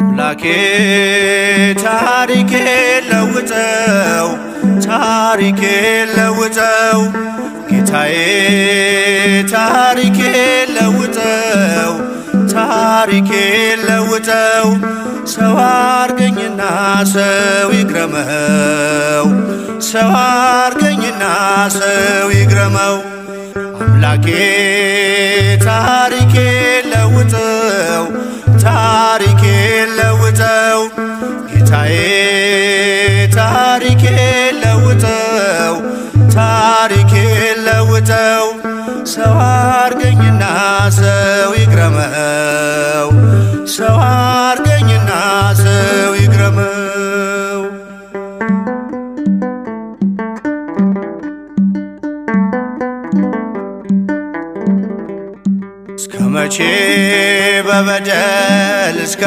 አምላኬ ታሪኬ ለውጠው ታሪኬ ለውጠው ጌታዬ ታሪኬ ለውጠው ታሪኬ ለውጠው ሰው አርገኝና ሰው ይግረመው ሰው አርገኝና ሰው ይግረመው አምላኬ ታሪኬ ለውጠው ታሪኬ ለውጠው ጌታዬ ታሪኬ ለውጠው ታሪኬ ለውጠው ሰው አርገኝና ሰው ይግረመው ሰው አርገኝና ሰው ይግረመው እስከ መቼ በበደል እስከ